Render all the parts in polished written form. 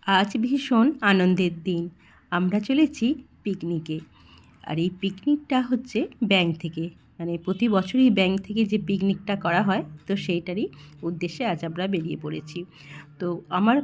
আজ ভীষণ আনন্দের দিন। আমরা চলেছি পিকনিকে। আর এই পিকনিকটা হচ্ছে ব্যাংক থেকে, মানে প্রতি বছরই ব্যাংক থেকে যে পিকনিকটা করা হয়, তো সেইটারই উদ্দেশ্যে আজ আমরা বেরিয়ে পড়েছি। তো আমার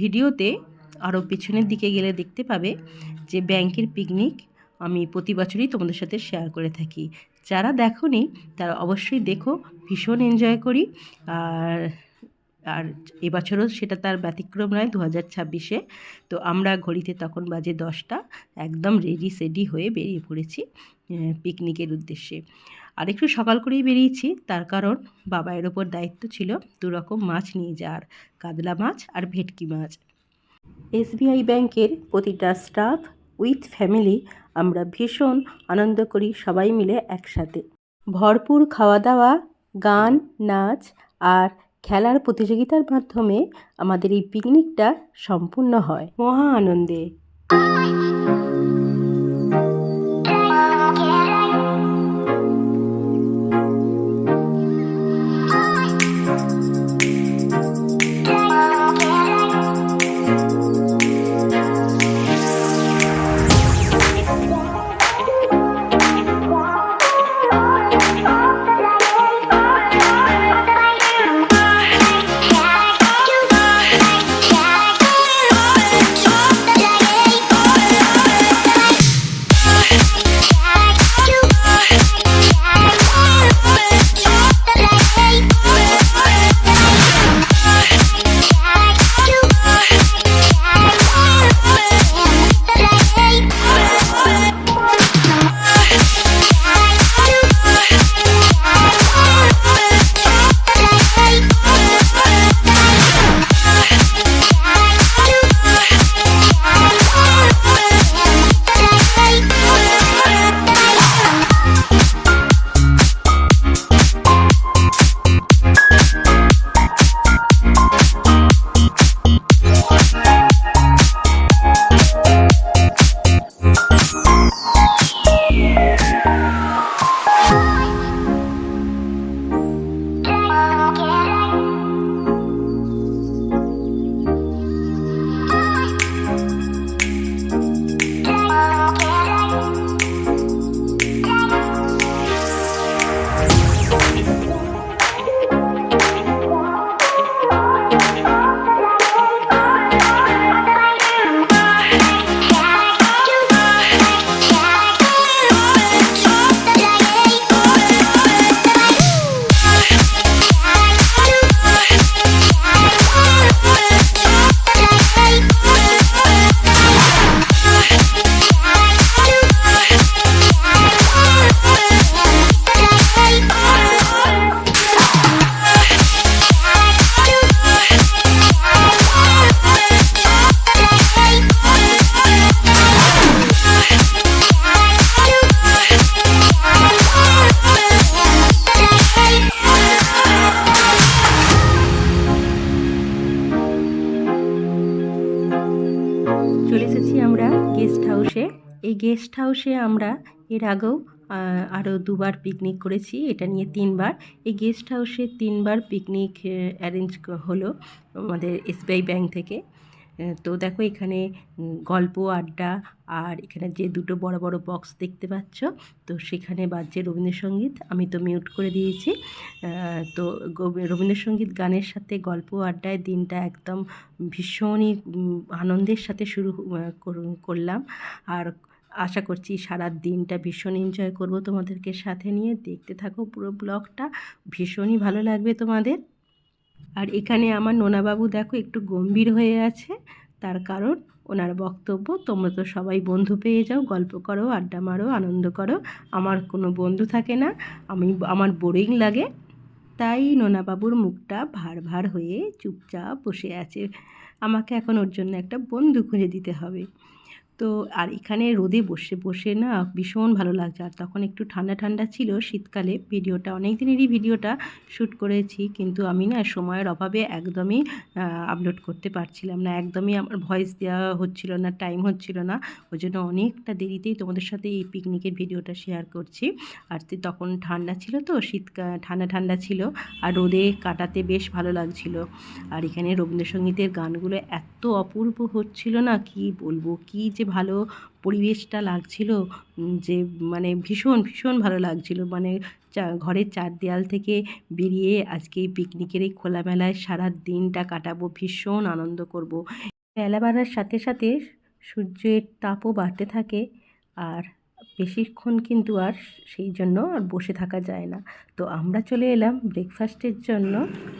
ভিডিওতে আরও পেছনের দিকে গেলে দেখতে পাবে যে ব্যাংকের পিকনিক আমি প্রতি বছরই তোমাদের সাথে শেয়ার করে থাকি। যারা দেখোনি তারা অবশ্যই দেখো, ভীষণ এনজয় করি। আর আর এবছরও সেটা তার ব্যতিক্রম নয়। 2026-এ তো আমরা ঘড়িতে তখন বাজে 10টা, একদম রেডি সেডি হয়ে বেরিয়ে পড়েছি পিকনিকের উদ্দেশ্যে। আর একটু সকাল করেই বেরিয়েছি, তার কারণ বাবাইয়ের ওপর দায়িত্ব ছিল 2 রকম মাছ নিয়ে যাওয়ার, কাতলা মাছ আর ভেটকি মাছ। SBI ব্যাংকের প্রতিটা স্টাফ উইথ ফ্যামিলি আমরা ভীষণ আনন্দ করি সবাই মিলে একসাথে। ভরপুর খাওয়া দাওয়া, গান, নাচ আর খেলার প্রতিযোগিতার মাধ্যমে আমাদের এই পিকনিকটা সম্পূর্ণ হয় মহা আনন্দে। চলে এসেছি আমরা গেস্ট হাউসে। এই গেস্ট হাউসে আমরা এর আগেও আরও 2বার পিকনিক করেছি, এটা নিয়ে 3বার। এই গেস্ট হাউসে 3বার পিকনিক অ্যারেঞ্জ হলো আমাদের SBI ব্যাংক থেকে। তো দেখো এখানে গল্প আড্ডা, আর এখানে যে 2টো বড় বড় বক্স দেখতে পাচ্ছ, তো সেখানে বাজছে রবীন্দ্রসঙ্গীত। আমি তো মিউট করে দিয়েছি। তো রবীন্দ্রসঙ্গীত গানের সাথে গল্প আড্ডায় দিনটা একদম ভীষণই আনন্দের সাথে শুরু করলাম। আর আশা করছি সারা দিনটা ভীষণ এনজয় করব তোমাদেরকে সাথে নিয়ে। দেখতে থাকো পুরো ব্লগটা, ভীষণই ভালো লাগবে তোমাদের। আর এখানে আমার নোনাবাবু দেখো একটু গম্ভীর হয়ে আছে, তার কারণ ওনার বক্তব্য, তোমরা তো সবাই বন্ধু পেয়ে যাও, গল্প করো, আড্ডা মারো, আনন্দ করো। আমার কোনো বন্ধু থাকে না, আমার বোরিং লাগে, তাই নোনাবাবুর মুখটা ভার ভার হয়ে চুপচাপ বসে আছে। আমাকে এখন ওর জন্য একটা বন্ধু খুঁজে দিতে হবে। তো আর এখানে রোদে বসে বসে না ভীষণ ভালো লাগছে। আর তখন একটু ঠান্ডা ঠান্ডা ছিল শীতকালে। ভিডিওটা অনেক দিনেরই ভিডিওটা শ্যুট করেছি, কিন্তু আমি না সময়ের অভাবে একদমই আপলোড করতে পারছিলাম না। একদমই আমার ভয়েস দেওয়া হচ্ছিল না, টাইম হচ্ছিল না। ওই জন্য অনেকটা দেরিতেই তোমাদের সাথে এই পিকনিকের ভিডিওটা শেয়ার করছি। আর তখন ঠান্ডা ছিল, তো ঠান্ডা ঠান্ডা ছিল, আর রোদে কাটাতে বেশ ভালো লাগছিল। আর এখানে রবীন্দ্রসঙ্গীতের গানগুলো এত অপূর্ব হচ্ছিল না, কি বলবো, কি যে ভালো পরিবেশটা লাগছিল, যে মানে ভীষণ ভীষণ ভালো লাগছিল। মানে ঘরের চার দেয়াল থেকে বেরিয়ে আজকে এই পিকনিকের এই খোলামেলায় সারা দিনটা কাটাবো, ভীষণ আনন্দ করব। বেলা বাড়ার সাথে সাথে সূর্যের তাপও বাড়তে থাকে, আর বেশিক্ষণ কিন্তু আর সেই জন্য আর বসে থাকা যায় না। তো আমরা চলে এলাম ব্রেকফাস্টের জন্য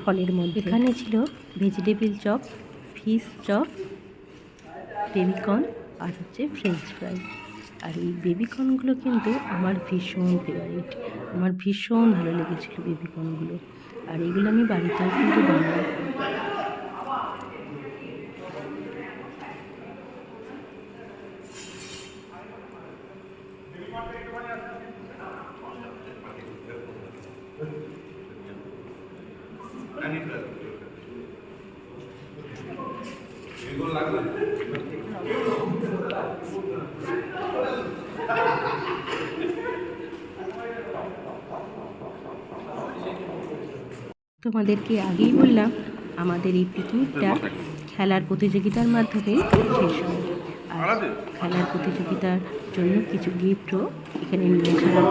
হলের মধ্যে। এখানে ছিল vegetable chop, fish chop, baby corn আর হচ্ছে ফ্রেঞ্চ ফ্রাই। আর এই বেবিকর্নগুলো কিন্তু আমার ভীষণ ফেভারিট, আমার ভীষণ ভালো লেগেছিলো বেবিকর্নগুলো। আর এগুলো আমি বাড়িতেও কিন্তু বানাই। তোমাদেরকে আগেই বললাম আমাদের এই পিকনিকটা খেলার প্রতিযোগিতার মাধ্যমে শেষ হয়। আর খেলার প্রতিযোগিতার জন্য কিছু গিফটও এখানে নিয়ে আসা হলো।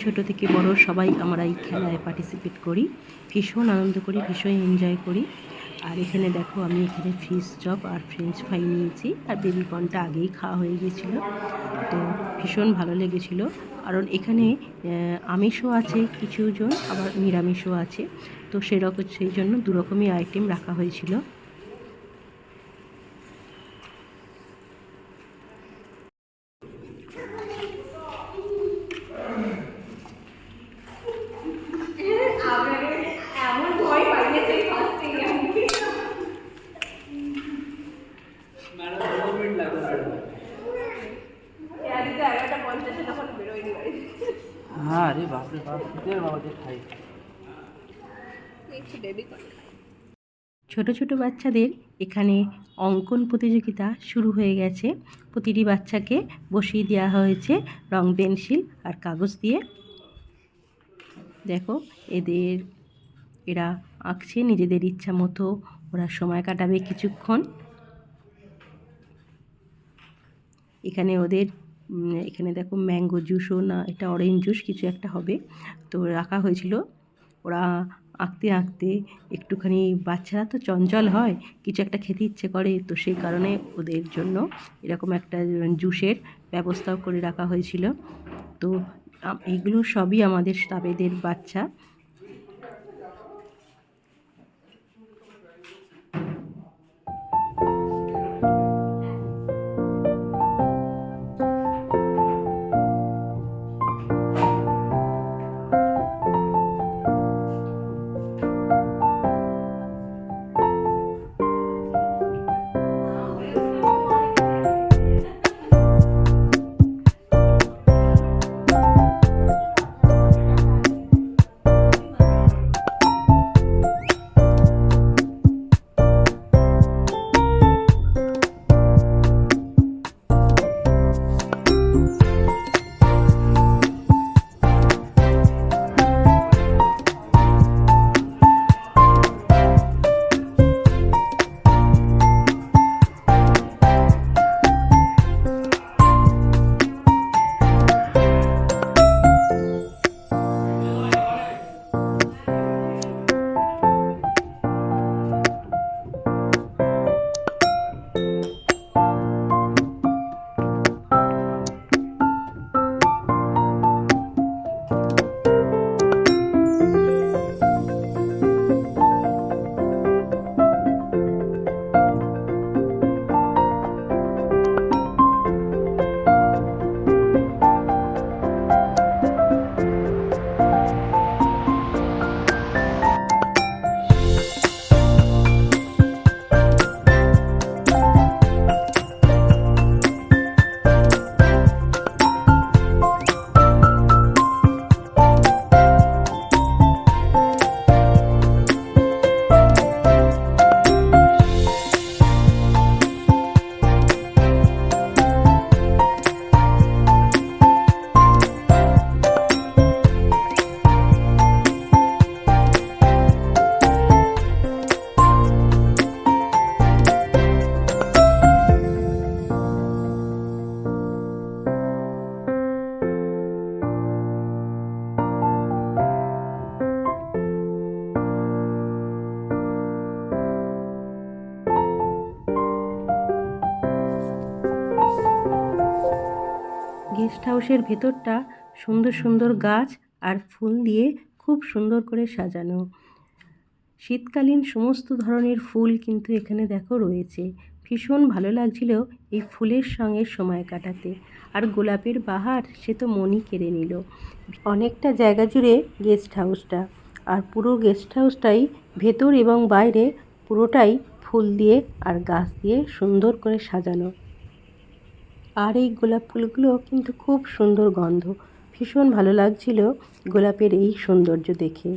ছোটো থেকে বড় সবাই আমরা এই খেলায় পার্টিসিপেট করি, ভীষণ আনন্দ করি, ভীষণ এনজয় করি। আর এখানে দেখো আমি এখানে ফিশ চপ আর ফ্রেঞ্চ ফ্রাই নিয়েছি, আর বেবিকর্নটা আগেই খাওয়া হয়ে গেছিলো। তো ভীষণ ভালো লেগেছিলো, কারণ এখানে আমিষও আছে কিছুজন, আবার নিরামিষও আছে। তো সেরকম সেই জন্য দুরকমই আইটেম রাখা হয়েছিল। আরে বাপরে বাপ, বাবাকে খাই। ছোট ছোট বাচ্চাদের এখানে অঙ্কন প্রতিযোগিতা শুরু হয়ে গেছে। প্রতিটি বাচ্চাকে বসিয়ে দেওয়া হয়েছে রং পেন্সিল আর কাগজ দিয়ে। দেখো এরা আঁকছে নিজেদের ইচ্ছা মতো, ওরা সময় কাটাবে কিছুক্ষণ। এখানে এখানে দেখো ম্যাঙ্গো জুসও না, এটা অরেঞ্জ জুস কিছু একটা হবে, তো রাখা হয়েছিল। ওরা আঁকতে আঁকতে একটুখানি, বাচ্চারা তো চঞ্চল হয়, কিছু একটা খেতে ইচ্ছে করে, তো সেই কারণে ওদের জন্য এরকম একটা জুসের ব্যবস্থাও করে রাখা হয়েছিল। তো এইগুলো সবই আমাদের স্টাফেদের বাচ্চা। গেস্ট হাউসের ভেতরটা সুন্দর সুন্দর গাছ আর ফুল দিয়ে খুব সুন্দর করে সাজানো। শীতকালীন সমস্ত ধরনের ফুল কিন্তু এখানে দেখো রয়েছে। ভীষণ ভালো লাগছিল এই ফুলের সঙ্গে সময় কাটাতে। আর গোলাপের বাহার সে তো মনই কেড়ে নিল। অনেকটা জায়গা জুড়ে গেস্ট হাউসটা, আর পুরো গেস্ট হাউসটাই ভেতর এবং বাইরে পুরোটাই ফুল দিয়ে আর গাছ দিয়ে সুন্দর করে সাজানো। আর এই গোলাপ ফুলগুলো কিন্তু খুব সুন্দর গন্ধ। ভীষণ ভালো লাগছিল গোলাপের এই সৌন্দর্য দেখে।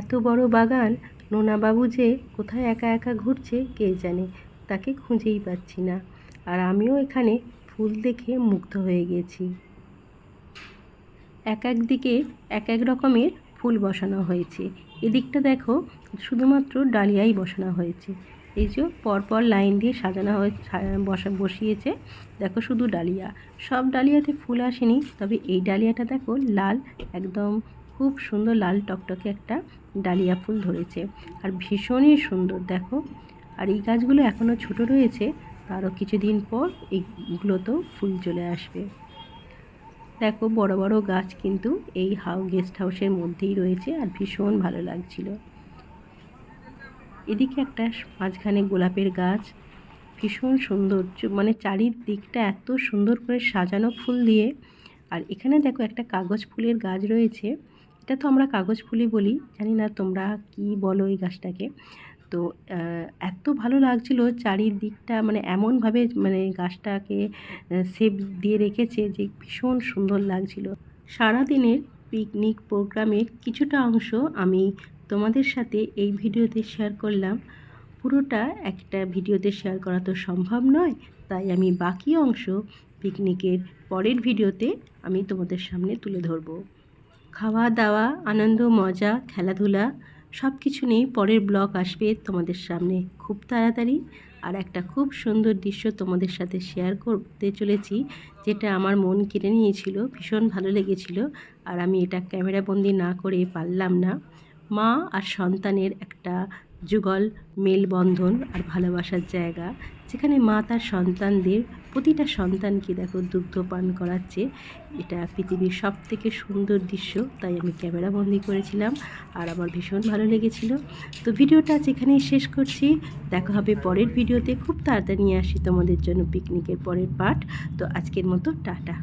এত বড় বাগান, নোনাবাবু যে কোথায় একা একা ঘুরছে কে জানে, তাকে খুঁজেই পাচ্ছি না। আর আমিও এখানে ফুল দেখে মুগ্ধ হয়ে গেছি। এক এক দিকে এক এক রকমের ফুল বসানো হয়েছে। এদিকটা দেখো শুধুমাত্র ডালিয়াই বসানো হয়েছে। এই যে পরপর লাইন দিয়ে সাজানো হয়ে বসিয়েছে। দেখো শুধু ডালিয়া, সব ডালিয়াতে ফুল আসেনি, তবে এই ডালিয়াটা দেখো লাল, একদম খুব সুন্দর লাল টকটকে একটা ডালিয়া ফুল ধরেছে। আর ভীষণই সুন্দর দেখো। আর এই গাছগুলো এখনও ছোট রয়েছে, আরও কিছুদিন পর এইগুলোতেও ফুল চলে আসবে। দেখো বড় বড় গাছ কিন্তু এই গেস্ট হাউসের মধ্যেই রয়েছে, আর ভীষণ ভালো লাগছিল। এদিকে একটা মাঝখানে গোলাপের গাছ, ভীষণ সৌন্দর্য, মানে চারিদিকটা এত সুন্দর করে সাজানো ফুল দিয়ে। আর এখানে দেখো একটা কাগজ ফুলের গাছ রয়েছে। এটা তো আমরা কাগজ ফুলই বলি, জানি না তোমরা কি বলো এই গাছটাকে। তো এত ভালো লাগছিল চারিদিকটা, মানে এমনভাবে মানে গাছটাকে শেপ দিয়ে রেখেছে যে ভীষণ সুন্দর লাগছিল। সারাদিনের পিকনিক প্রোগ্রামের কিছুটা অংশ আমি তোমাদের সাথে এই ভিডিওতে শেয়ার করলাম। পুরোটা একটা ভিডিওতে শেয়ার করা তো সম্ভব নয়, তাই আমি বাকি অংশ পিকনিকের পরের ভিডিওতে আমি তোমাদের সামনে তুলে ধরব। খাওয়া দাওয়া, আনন্দ, মজা, খেলাধুলা সব কিছু নিয়ে পরের ব্লগ আসবে তোমাদের সামনে খুব তাড়াতাড়ি। আর একটা খুব সুন্দর দৃশ্য তোমাদের সাথে শেয়ার করতে চলেছি, যেটা আমার মন কেড়ে নিয়েছিল, ভীষণ ভালো লেগেছিল। আর আমি এটা ক্যামেরাবন্দি না করে পারলাম না। মা আর সন্তানের একটা যুগল মেলবন্ধন আর ভালোবাসার জায়গা, যেখানে মা তার সন্তানদের, প্রতিটা সন্তানকে দেখো দুগ্ধ পান করাচ্ছে। এটা পৃথিবীর সবথেকে সুন্দর দৃশ্য, তাই আমি ক্যামেরাবন্দি করেছিলাম, আর আমার ভীষণ ভালো লেগেছিল। তো ভিডিওটা যেখানেই শেষ করছি, দেখা হবে পরের ভিডিওতে। খুব তাড়াতাড়ি নিয়ে আসি তোমাদের জন্য পিকনিকের পরের পার্ট। তো আজকের মতো টাটা।